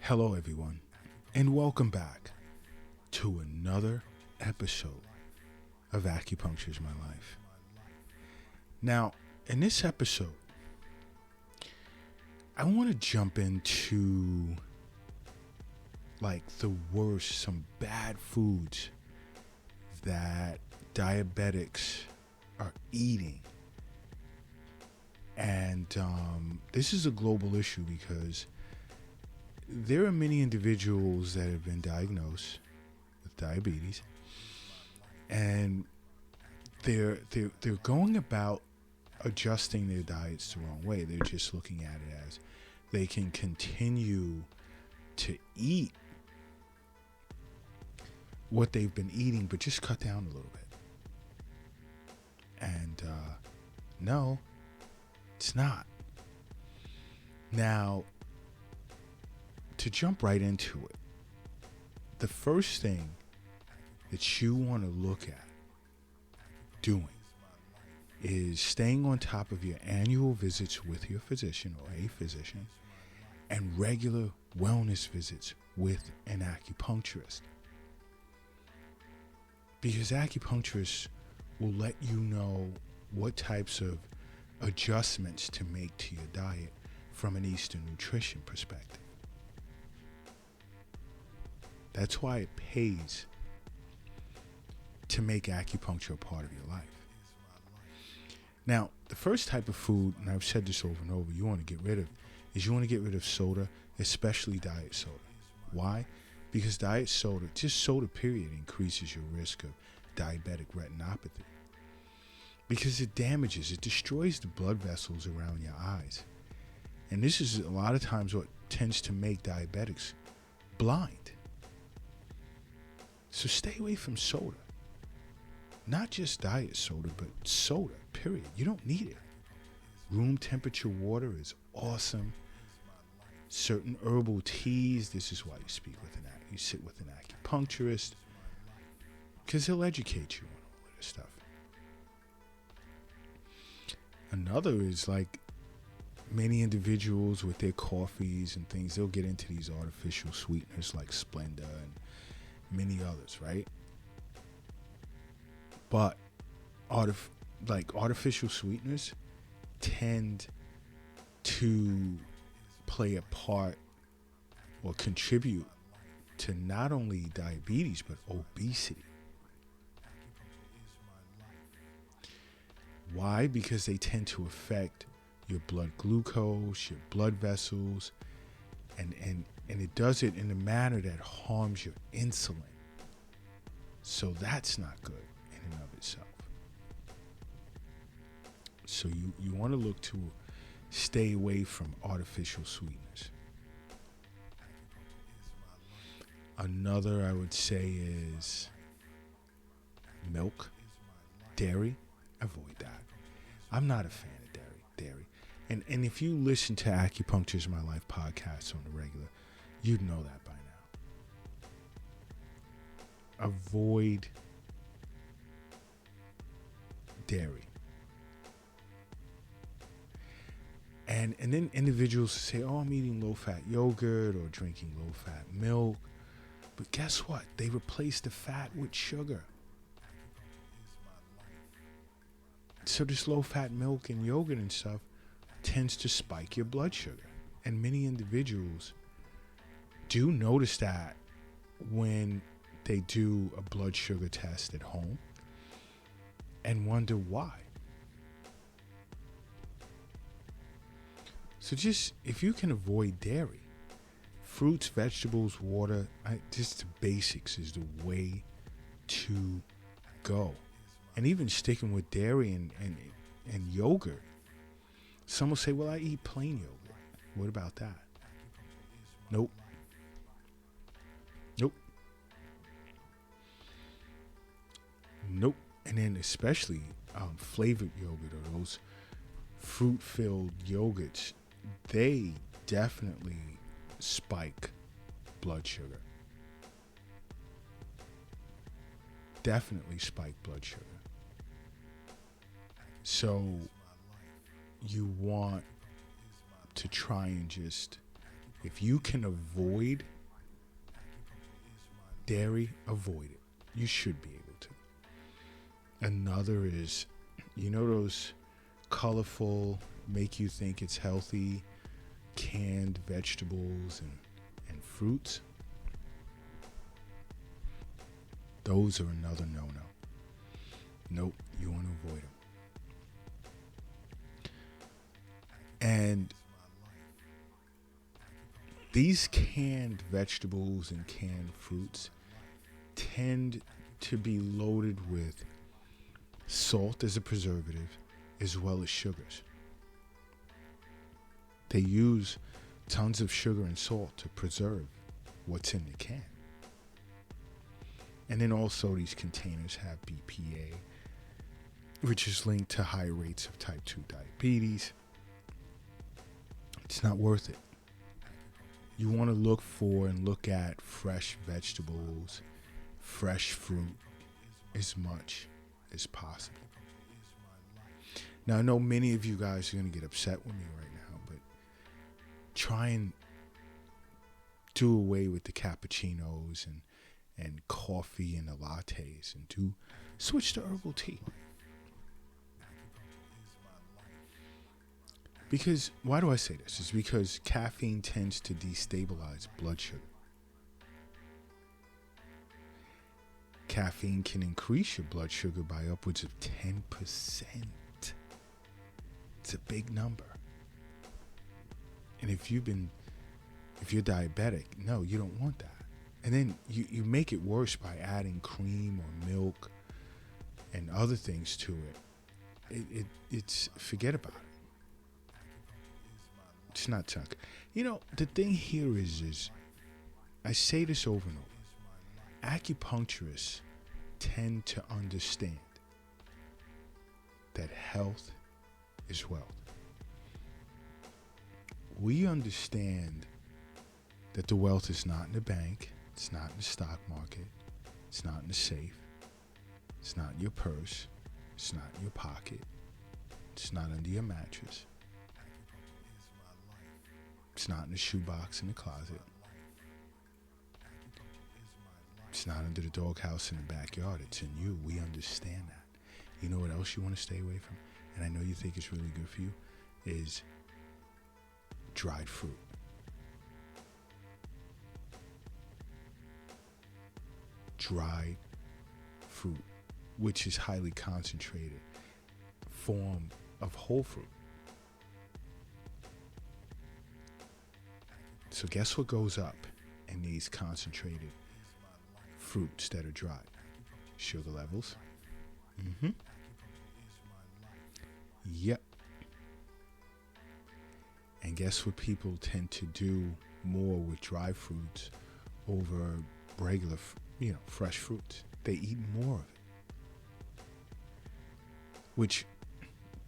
Hello, everyone, and welcome back to another episode of Acupuncture is My Life. Now, in this episode, I want to jump into the worst, some bad foods that diabetics are eating. And this is a global issue because there are many individuals that have been diagnosed with diabetes, and they're going about adjusting their diets the wrong way. They're just looking at it as they can continue to eat what they've been eating, but just cut down a little bit. And no, it's not. Now, to jump right into it, the first thing that you want to look at doing is staying on top of your annual visits with your physician or a physician and regular wellness visits with an acupuncturist. Because acupuncturists will let you know what types of adjustments to make to your diet from an Eastern nutrition perspective. That's why it pays to make acupuncture a part of your life. Now, the first type of food, and I've said this over and over, you want to get rid of, is you want to get rid of soda, especially diet soda. Why? Because diet soda, just soda period, increases your risk of diabetic retinopathy. Because it destroys the blood vessels around your eyes. And this is a lot of times what tends to make diabetics blind. So stay away from soda. Not just diet soda, but soda, period. You don't need it. Room temperature water is awesome. Certain herbal teas, this is why you sit with an acupuncturist, because he'll educate you on all of this stuff. Another is many individuals with their coffees and things, they'll get into these artificial sweeteners like Splenda and many others, right? But artificial sweeteners tend to play a part or contribute to not only diabetes but obesity. Why? Because they tend to affect your blood glucose, your blood vessels, and it does it in a manner that harms your insulin. So that's not good in and of itself. So you want to look to stay away from artificial sweeteners. Another I would say is milk, dairy. Avoid that. I'm not a fan of dairy. And if you listen to Acupuncture is My Life podcasts on the regular, you'd know that by now. Avoid dairy. And then individuals say, oh, I'm eating low-fat yogurt or drinking low-fat milk. But guess what? They replace the fat with sugar. So this low-fat milk and yogurt and stuff tends to spike your blood sugar. And many individuals do notice that when they do a blood sugar test at home and wonder why. So just, if you can avoid dairy, fruits, vegetables, water, just the basics is the way to go. And even sticking with dairy and yogurt. Some will say, well, I eat plain yogurt. What about that? Nope. And then especially flavored yogurt or those fruit-filled yogurts, they definitely spike blood sugar. Definitely spike blood sugar. So you want to try and just If you can avoid dairy, avoid it. You should be able to. Another is, you know those colorful, make you think it's healthy, canned vegetables and fruits? Those are another no-no. Nope, you want to avoid them. And these canned vegetables and canned fruits tend to be loaded with salt as a preservative as well as sugars. They use tons of sugar and salt to preserve what's in the can. And then also these containers have BPA, which is linked to high rates of type 2 diabetes. It's not worth it. You want to look for and look at fresh vegetables, fresh fruit as much as possible. Now, I know many of you guys are going to get upset with me right now, but try and do away with the cappuccinos and coffee and the lattes and switch to herbal tea. Because, why do I say this? It's because caffeine tends to destabilize blood sugar. Caffeine can increase your blood sugar by upwards of 10%. It's a big number. And if you're diabetic, no, you don't want that. And then you make it worse by adding cream or milk and other things to it. It's forget about it. It's not junk. You know, the thing here is I say this over and over. Acupuncturists tend to understand that health is wealth. We understand that the wealth is not in the bank, it's not in the stock market, it's not in the safe, it's not in your purse, it's not in your pocket, it's not under your mattress. It's not in the shoebox in the closet. It's not under the doghouse in the backyard. It's in you. We understand that. You know what else you want to stay away from? And I know you think it's really good for you, is dried fruit. Dried fruit, which is highly concentrated form of whole fruit. So guess what goes up in these concentrated fruits that are dried? Sugar levels. Yep. And guess what people tend to do more with dry fruits over regular, fresh fruits? They eat more of it. Which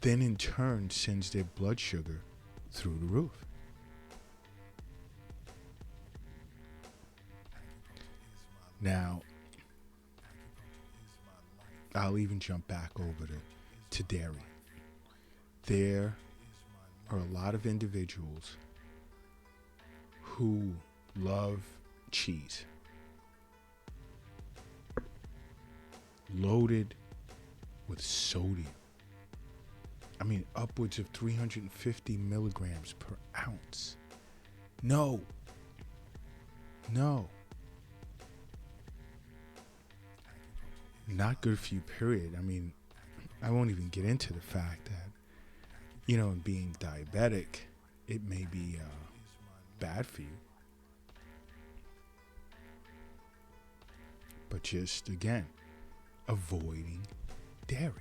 then in turn sends their blood sugar through the roof. Now, I'll even jump back over to dairy. There are a lot of individuals who love cheese. Loaded with sodium. I mean, upwards of 350 milligrams per ounce. No. Not good for you, period. I mean, I won't even get into the fact that, being diabetic, it may be bad for you. But just, again, avoiding dairy.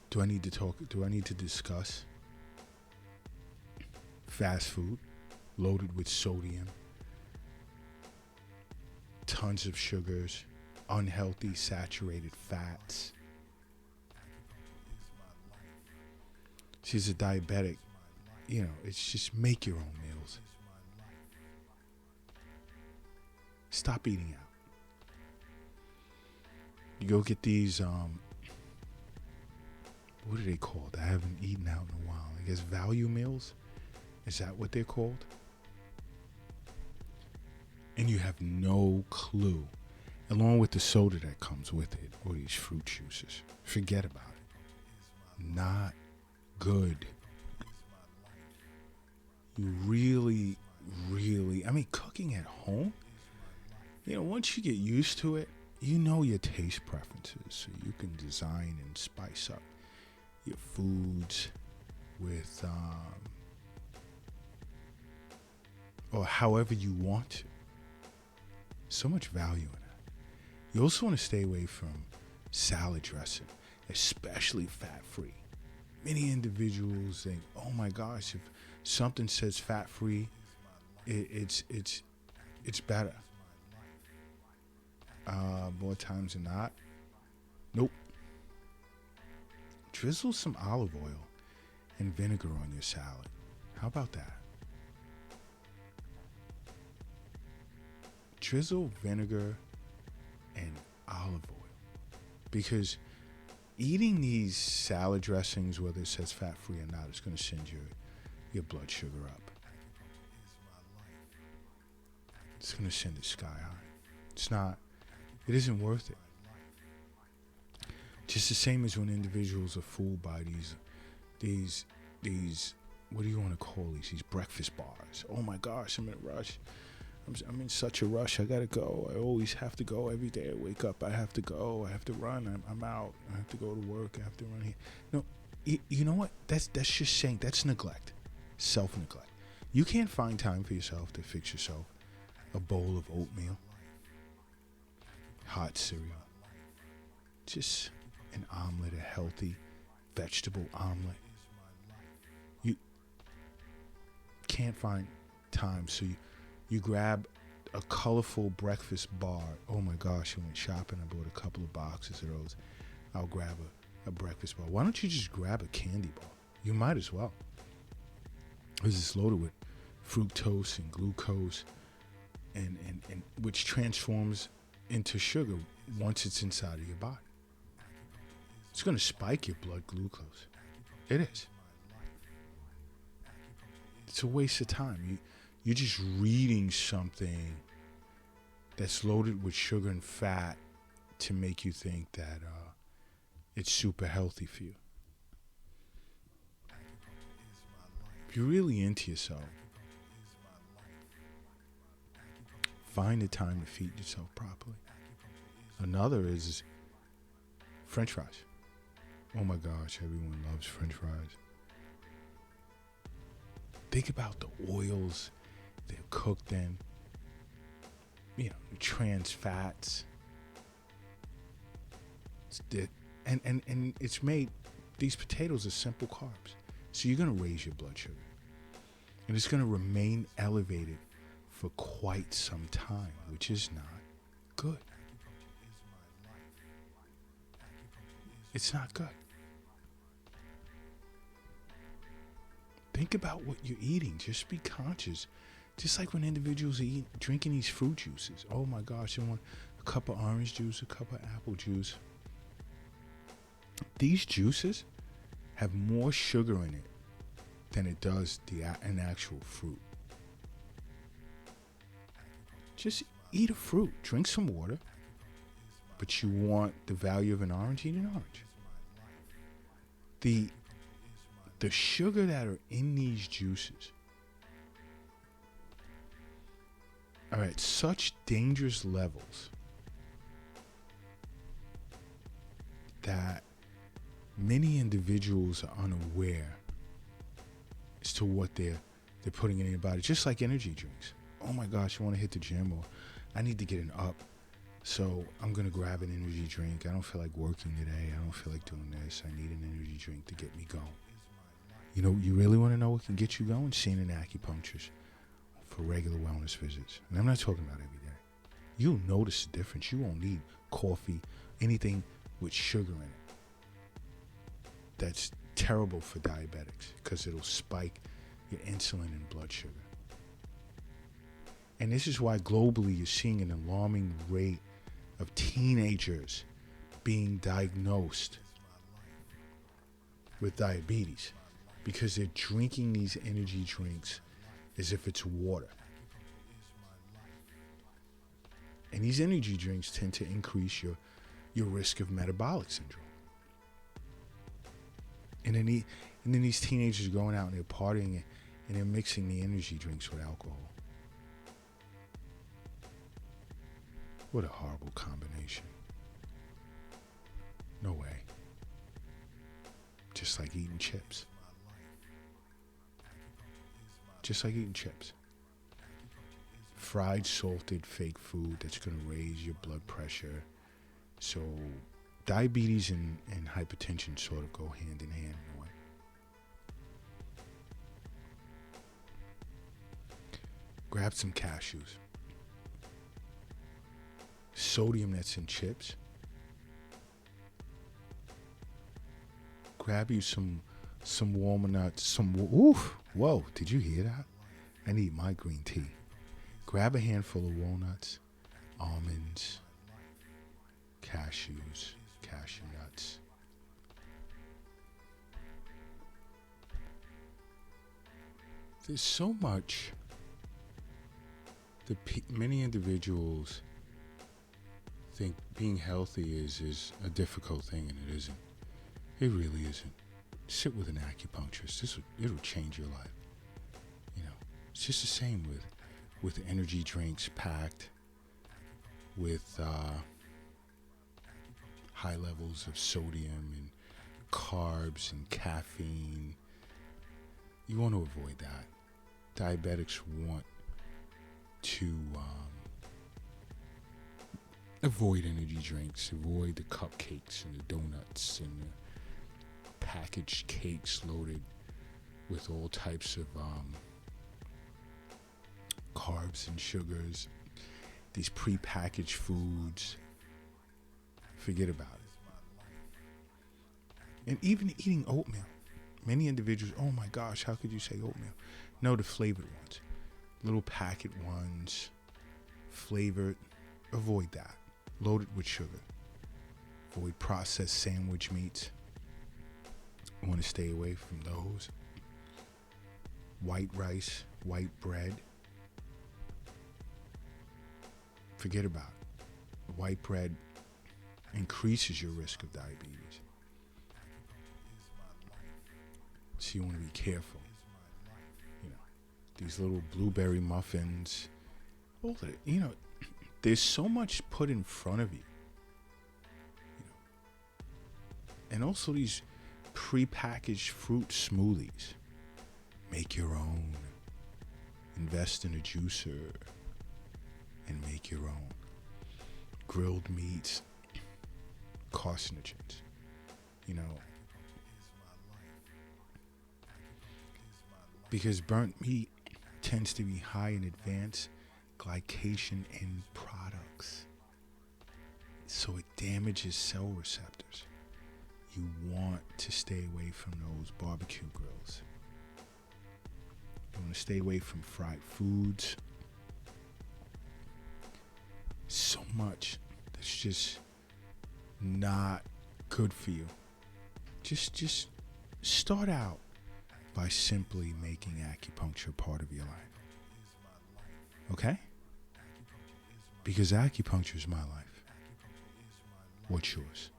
Do I need to discuss fast food loaded with sodium, tons of sugars, unhealthy saturated fats? She's a diabetic. It's just make your own meals. Stop eating out. You go get these, what are they called? I haven't eaten out in a while. I guess value meals. Is that what they're called? And you have no clue, along with the soda that comes with it, or these fruit juices. Forget about it. Not good. You really, I mean, cooking at home, once you get used to it, you know your taste preferences, so you can design and spice up your foods with, or however you want to. So much value in that. You also want to stay away from salad dressing, especially fat-free. Many individuals think, oh my gosh, if something says fat-free, it's better. More times than not, nope. Drizzle some olive oil and vinegar on your salad. How about that? Drizzle vinegar and olive oil. Because eating these salad dressings, whether it says fat-free or not, is going to send your blood sugar up. It's going to send it sky high. It isn't worth it. Just the same as when individuals are fooled by these what do you want to call these breakfast bars. Oh my gosh, I'm in a rush. I'm in such a rush. I gotta go. I always have to go every day. I wake up. I have to go. I have to run. I'm out. I have to go to work. I have to run here. No, you know what? That's just saying. That's neglect, self-neglect. You can't find time for yourself to fix yourself a bowl of oatmeal, hot cereal, just an omelet, a healthy vegetable omelet. You can't find time, so you grab a colorful breakfast bar. Oh my gosh, I went shopping. I bought a couple of boxes of those. I'll grab a breakfast bar. Why don't you just grab a candy bar? You might as well. Because it's loaded with fructose and glucose, and which transforms into sugar once it's inside of your body. It's going to spike your blood glucose. It is. It's a waste of time. You're just reading something that's loaded with sugar and fat to make you think that it's super healthy for you. If you're really into yourself, find the time to feed yourself properly. Another is French fries. Oh my gosh, everyone loves French fries. Think about the oils they're cooked in, trans fats. And it's made, these potatoes are simple carbs. So you're going to raise your blood sugar. And it's going to remain elevated for quite some time, which is not good. It's not good. Think about what you're eating. Just be conscious. Just like when individuals are drinking these fruit juices. Oh my gosh, I want a cup of orange juice, a cup of apple juice. These juices have more sugar in it than it does an actual fruit. Just eat a fruit. Drink some water. But you want the value of an orange, eat an orange. The sugar that are in these juices are at such dangerous levels that many individuals are unaware as to what they're putting in their body. Just like energy drinks. Oh my gosh, I want to hit the gym, or I need to get an up, so I'm going to grab an energy drink. I don't feel like working today. I don't feel like doing this. I need an energy drink to get me going. You really want to know what can get you going? Seeing an acupuncturist for regular wellness visits. And I'm not talking about every day. You'll notice the difference. You won't need coffee, anything with sugar in it. That's terrible for diabetics because it'll spike your insulin and blood sugar. And this is why globally you're seeing an alarming rate of teenagers being diagnosed with diabetes. because they're drinking these energy drinks as if it's water. And these energy drinks tend to increase your risk of metabolic syndrome. And then these teenagers are going out and they're partying and they're mixing the energy drinks with alcohol. What a horrible combination. No way. Just like eating chips. Just like eating chips. Fried, salted, fake food that's going to raise your blood pressure. So diabetes and hypertension sort of go hand in hand in a way. Grab some cashews. Sodium that's in chips. Grab you some walnuts, whoa, did you hear that? I need my green tea. Grab a handful of walnuts, almonds, cashews, cashew nuts. There's so much that many individuals think being healthy is a difficult thing, and it isn't. It really isn't. Sit with an acupuncturist. It'll change your life. You know, it's just the same with energy drinks packed with high levels of sodium and carbs and caffeine. You want to avoid that. Diabetics want to avoid energy drinks, avoid the cupcakes and the donuts and the packaged cakes loaded with all types of carbs and sugars, these prepackaged foods. Forget about it. And even eating oatmeal. Many individuals, oh my gosh, how could you say oatmeal? No, the flavored ones. Little packet ones, flavored. Avoid that. Loaded with sugar. Avoid processed sandwich meats. You want to stay away from those. White rice, white bread. Forget about it. White bread increases your risk of diabetes. So you want to be careful. You know, these little blueberry muffins. All of it, you know, there's so much put in front of you. You know. And also these prepackaged fruit smoothies. Make your own. Invest in a juicer and make your own. Grilled meats, carcinogens. You know, because burnt meat tends to be high in advanced glycation end products. So it damages cell receptors. You want to stay away from those barbecue grills. You want to stay away from fried foods. So much that's just not good for you. Just start out by simply making acupuncture part of your life. Okay? Because acupuncture is my life. What's yours?